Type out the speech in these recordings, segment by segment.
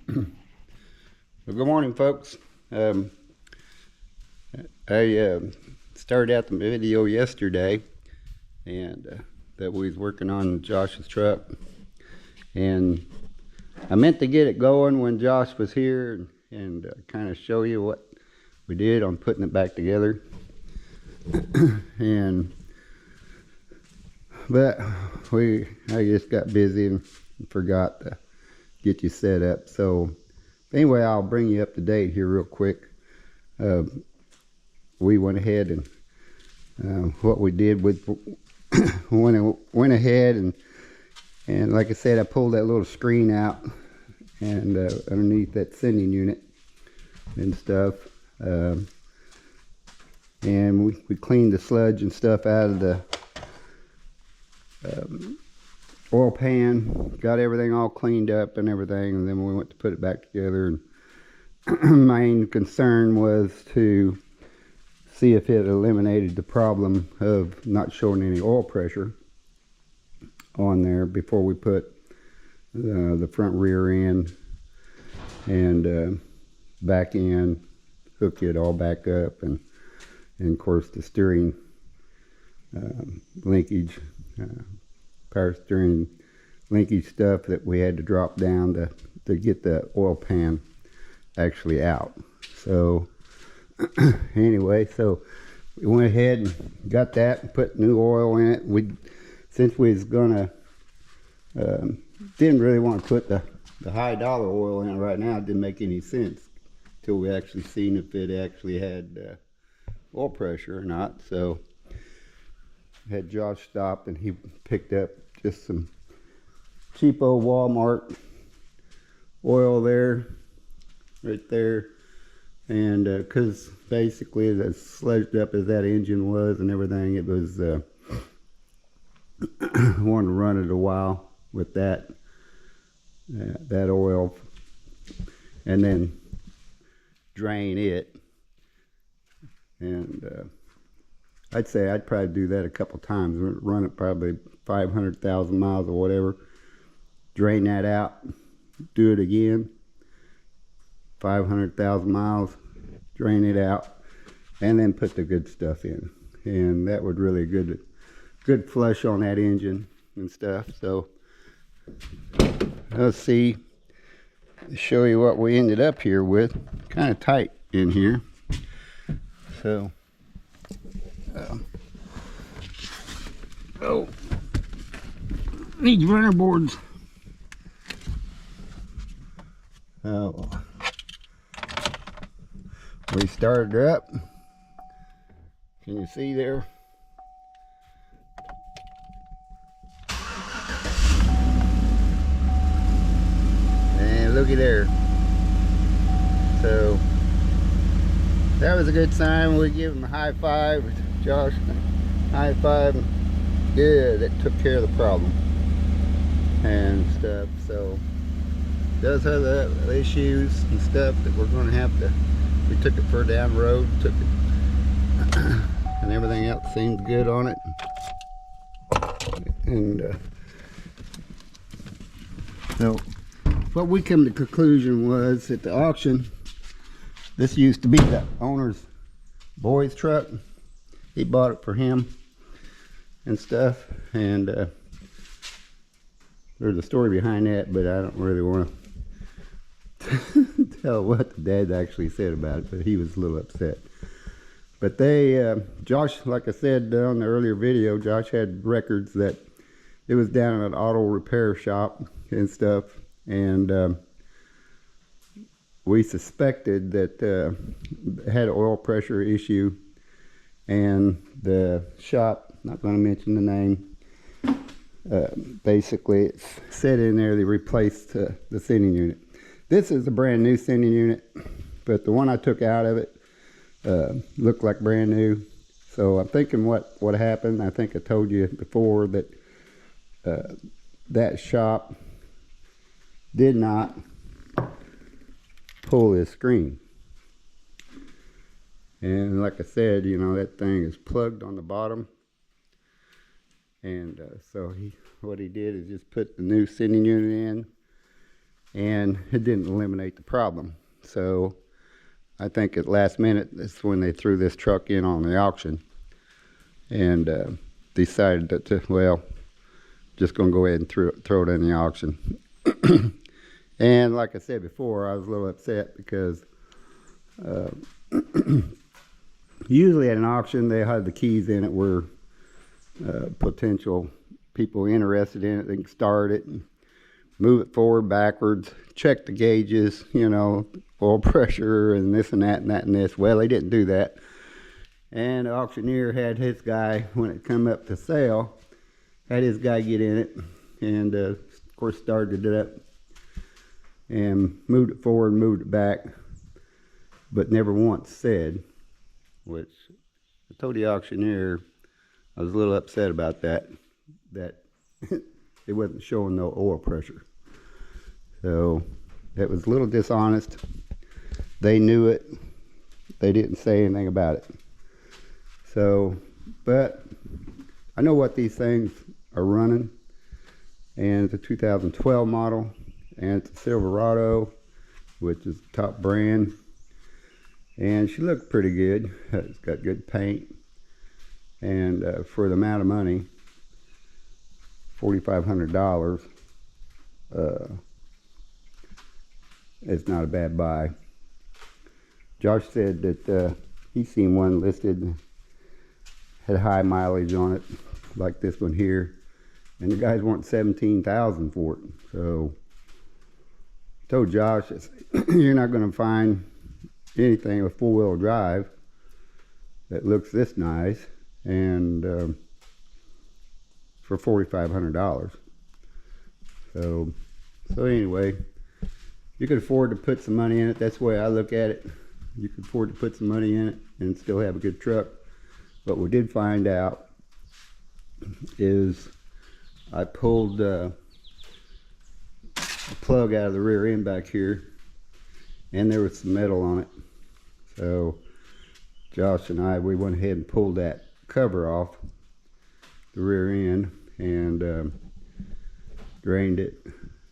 Well, good morning, folks. I started out the video yesterday, and that we was working on Josh's truck, and I meant to get it going when Josh was here and kind of show you what we did on putting it back together. But I just got busy and forgot to get you set up. So anyway, I'll bring you up to date here real quick. We went ahead and what we did with went ahead and like I said, I pulled that little screen out and underneath that sending unit and stuff, and we cleaned the sludge and stuff out of the oil pan, got everything all cleaned up and everything, and then we went to put it back together. And main concern was to see if it eliminated the problem of not showing any oil pressure on there before we put the front rear end and back end, hook it all back up, and of course the steering linkage, power steering linkage stuff that we had to drop down to get the oil pan actually out. So anyway, so we went ahead and got that and put new oil in it. Since we was gonna didn't really want to put the high dollar oil in it right now. It didn't make any sense till we actually seen if it actually had oil pressure or not. So had Josh stop and he picked up just some cheap old Walmart oil there, right there, and because basically as sludged up as that engine was and everything, it was wanted to run it a while with that oil and then drain it, and I'd say I'd probably do that a couple times, run it probably 500,000 miles or whatever, drain that out, do it again, 500,000 miles, drain it out, and then put the good stuff in, and that would really good flush on that engine and stuff. So let's see, show you what we ended up here with. Kind of tight in here, so these runner boards, we started her up. Can you see there? And looky there. So that was a good sign. We give him a high five, Josh. High five. Good. That took care of the problem and stuff. So does have the issues and stuff that we're going to have to. We took it further down the road, took it, and everything else seemed good on it. And so what we come to the conclusion was at the auction, this used to be the owner's boy's truck. He bought it for him and stuff, and there's a story behind that, but I don't really want to tell what the dad actually said about it, but he was a little upset. But they, Josh, like I said on the earlier video, Josh had records that it was down at an auto repair shop and stuff, and we suspected that it had an oil pressure issue, and the shop, not going to mention the name, basically it said in there they replaced the sending unit. This is a brand new sending unit, but the one I took out of it looked like brand new. So I'm thinking what happened, I think I told you before that that shop did not pull this screen. And like I said, you know, that thing is plugged on the bottom. And so what he did is just put the new sending unit in, and it didn't eliminate the problem. So I think at last minute, that's when they threw this truck in on the auction, and decided that, well, just going to go ahead and throw it in the auction. And like I said before, I was a little upset because usually at an auction they have the keys in it where potential people interested in it, they can start it and move it forward, backwards, check the gauges, you know, oil pressure and this and that and that and this. Well, they didn't do that. And the auctioneer had his guy, when it come up to sale, had his guy get in it and of course started it up and moved it forward, moved it back, but never once said, which I told the auctioneer I was a little upset about that it wasn't showing no oil pressure. So that was a little dishonest. They knew it. They didn't say anything about it. So, but I know what these things are running, and it's a 2012 model, and it's a Silverado, which is the top brand, and she looked pretty good. It's got good paint, and for the amount of money, $4,500, it's not a bad buy. Josh said that he's seen one listed, had high mileage on it, like this one here, and the guys want $17,000 for it. So I told Josh, you're not going to find anything with four-wheel drive that looks this nice, and for $4,500. So anyway, you could afford to put some money in it. That's the way I look at it. You could afford to put some money in it and still have a good truck. What we did find out is I pulled a plug out of the rear end back here, and there was some metal on it. So Josh and I, we went ahead and pulled that cover off the rear end and drained it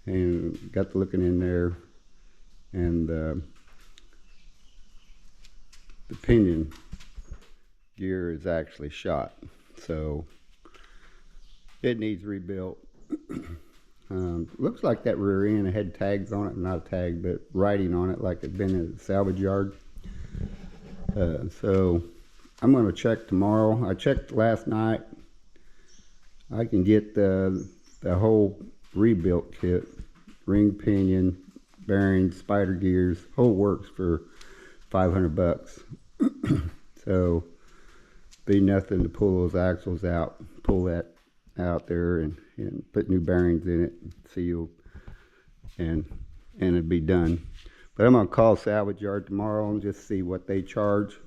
and got to looking in there, and the pinion gear is actually shot, so it needs rebuilt. Looks like that rear end had tags on it, not a tag, but writing on it like it'd been in a salvage yard. So I'm going to check tomorrow. I checked last night. I can get the whole rebuilt kit, ring, pinion, bearings, spider gears, whole works for $500. So be nothing to pull those axles out, pull that out there and put new bearings in it, seal, and it'd be done. But I'm going to call salvage yard tomorrow and just see what they charge.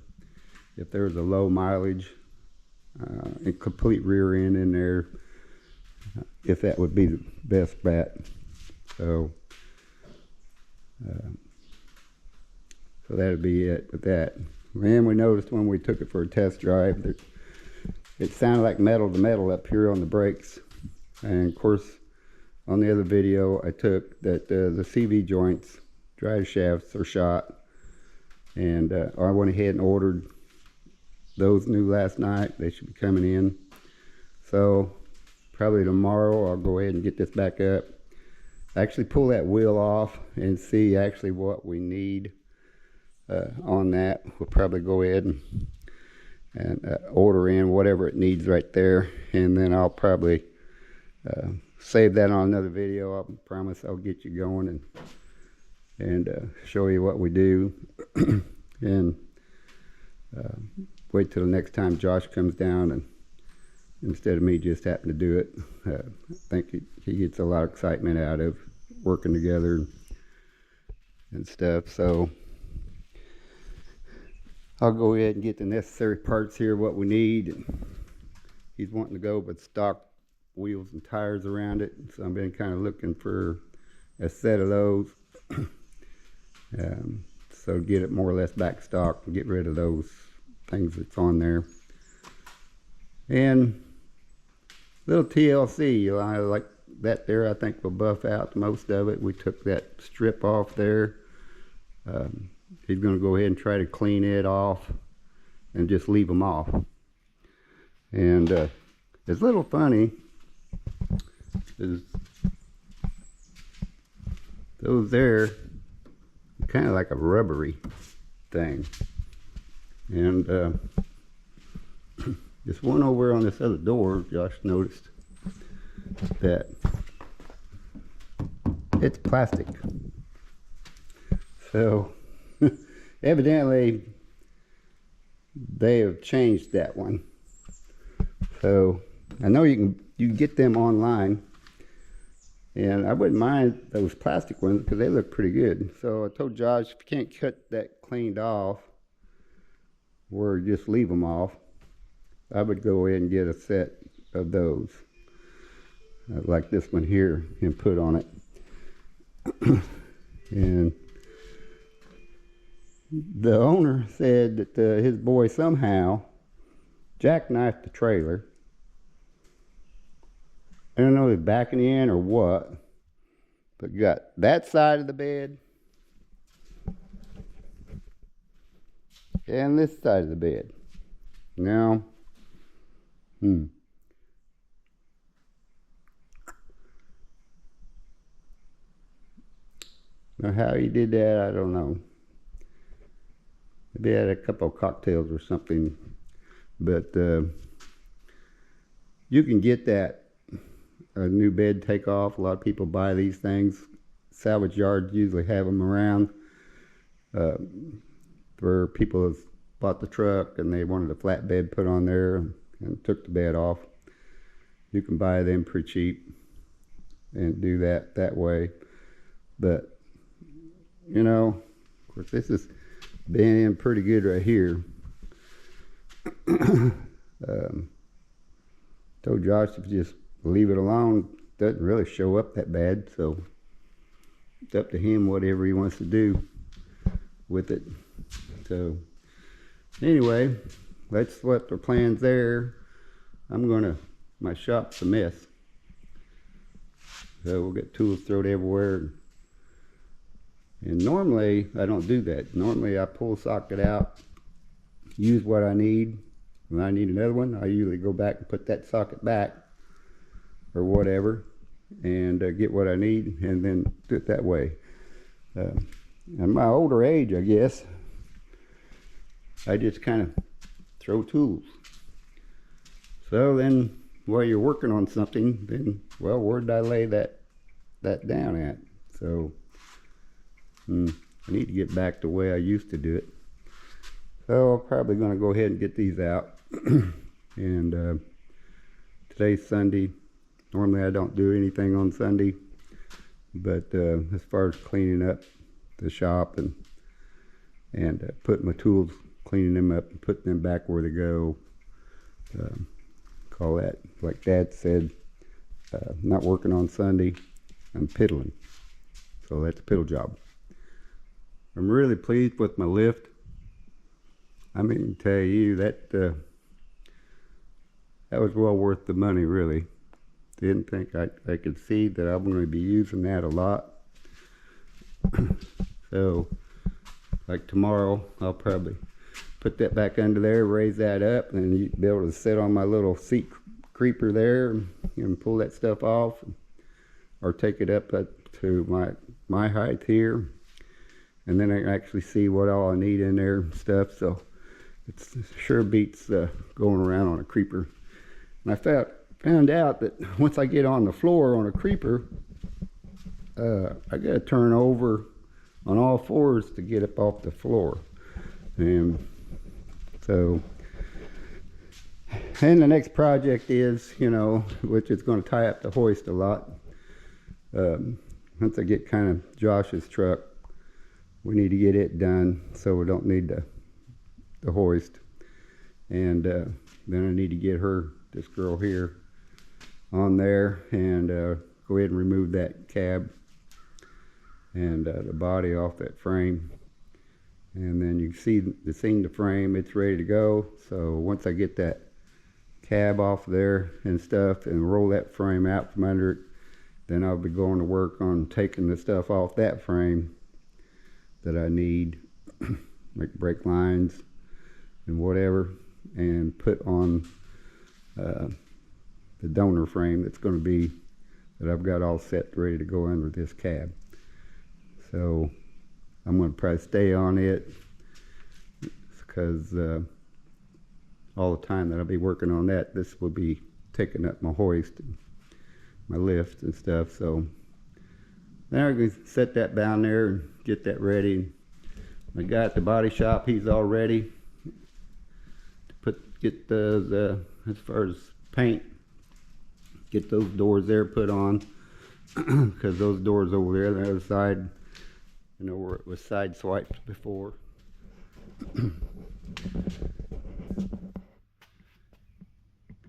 If there's a low mileage, a complete rear end in there, if that would be the best bet. So so that'd be it with that. And we noticed when we took it for a test drive that it sounded like metal to metal up here on the brakes. And of course, on the other video I took, that the CV joints, drive shafts are shot, and I went ahead and ordered those new last night. They should be coming in. So probably tomorrow I'll go ahead and get this back up, actually pull that wheel off and see actually what we need on that. We'll probably go ahead and order in whatever it needs right there, and then I'll probably save that on another video. I promise I'll get you going and show you what we do. And wait till the next time Josh comes down, and instead of me just having to do it. I think he gets a lot of excitement out of working together and stuff. So I'll go ahead and get the necessary parts here, what we need. And he's wanting to go with stock wheels and tires around it, so I've been kind of looking for a set of those. So get it more or less back stock and get rid of those things that's on there. And little TLC, I like that there I think will buff out most of it. We took that strip off there. He's going to go ahead and try to clean it off and just leave them off. And it's a little funny is those there kind of like a rubbery thing. And this one over on this other door, Josh noticed that it's plastic. So evidently they have changed that one. So I know you can get them online, and I wouldn't mind those plastic ones because they look pretty good. So I told Josh, if you can't cut that cleaned off or just leave them off, I would go ahead and get a set of those like this one here and put on it. And the owner said that his boy somehow jackknifed the trailer. I don't know if he's backing in or what, but got that side of the bed and this side of the bed. Now, now how he did that, I don't know. Maybe he had a couple of cocktails or something, but you can get that a new bed takeoff. A lot of people buy these things. Salvage yards usually have them around for people who've bought the truck and they wanted a flat bed put on there and took the bed off. You can buy them pretty cheap and do that way. But you know, of course, this has been in pretty good right here. Told Josh to just leave it alone. Doesn't really show up that bad, so it's up to him whatever he wants to do with it. So anyway, that's what the plan's there. My shop's a mess, so we'll get tools thrown everywhere. And normally I don't do that. Normally I pull a socket out, use what I need. When I need another one, I usually go back and put that socket back or whatever and get what I need and then do it that way. At my older age, I guess, I just kind of throw tools. So then while you're working on something, then, well, where did I lay that down at? So I need to get back the way I used to do it. So I'm probably going to go ahead and get these out. And today's Sunday. Normally I don't do anything on Sunday, but as far as cleaning up the shop and putting my tools, cleaning them up and putting them back where they go, call that, like Dad said, not working on Sunday, I'm piddling. So that's a piddle job. I'm really pleased with my lift. I mean, tell you that that was well worth the money, really. Didn't think I could see that I'm going to be using that a lot. So, like tomorrow, I'll probably put that back under there, raise that up, and you'd be able to sit on my little seat creeper there and pull that stuff off, or take it up to my height here, and then I can actually see what all I need in there and stuff. So it sure beats going around on a creeper. And I found out that once I get on the floor on a creeper, I gotta turn over on all fours to get up off the floor. And so, and the next project is, you know, which is going to tie up the hoist a lot. Once I get kind of Josh's truck, we need to get it done so we don't need the hoist. And then I need to get this girl here on there and go ahead and remove that cab and the body off that frame. And then you can see the frame, it's ready to go. So once I get that cab off there and stuff and roll that frame out from under it, then I'll be going to work on taking the stuff off that frame that I need, like brake lines and whatever, and put on the donor frame that's going to be, that I've got all set ready to go under this cab. So I'm going to probably stay on it because all the time that I'll be working on that, this will be taking up my hoist and my lift and stuff. So then I can set that down there and get that ready. My guy at the body shop, he's all ready to get those as far as paint, get those doors there put on, because those doors over there on the other side, you know, where it was side swiped before. You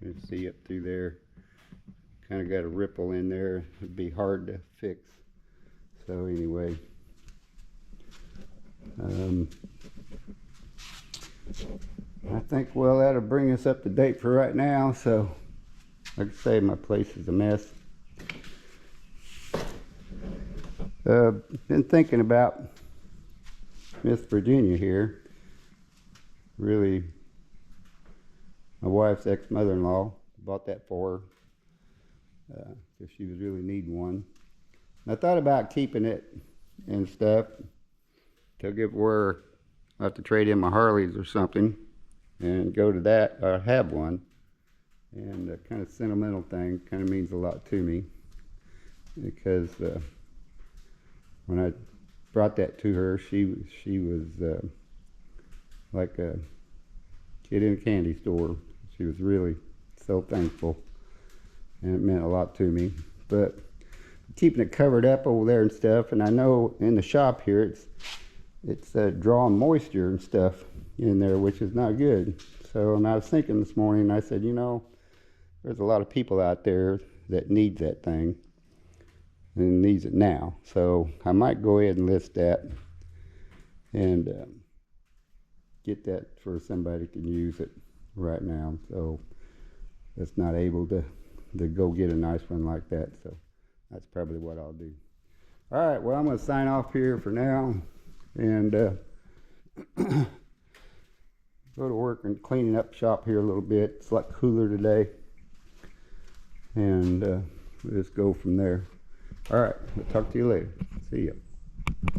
can see up through there, kind of got a ripple in there. It'd be hard to fix. So anyway, I think, well, that'll bring us up to date for right now. So like I say, my place is a mess. Been thinking about Miss Virginia here. Really, my wife's ex-mother-in-law bought that for her because she was really needing one. And I thought about keeping it and stuff till get where I have to trade in my Harleys or something and go to that or have one. And the kind of sentimental thing kind of means a lot to me, because when I brought that to her, she was like a kid in a candy store. She was really so thankful, and it meant a lot to me. But keeping it covered up over there and stuff, and I know in the shop here it's drawing moisture and stuff in there, which is not good. So, and I was thinking this morning, I said, you know, there's a lot of people out there that need that thing and needs it now. So I might go ahead and list that and get that for somebody who can use it right now. So that's not able to go get a nice one like that. So that's probably what I'll do. All right, well, I'm going to sign off here for now and go to work and cleaning up shop here a little bit. It's a lot cooler today. And we'll just go from there. All right, we'll talk to you later. See ya.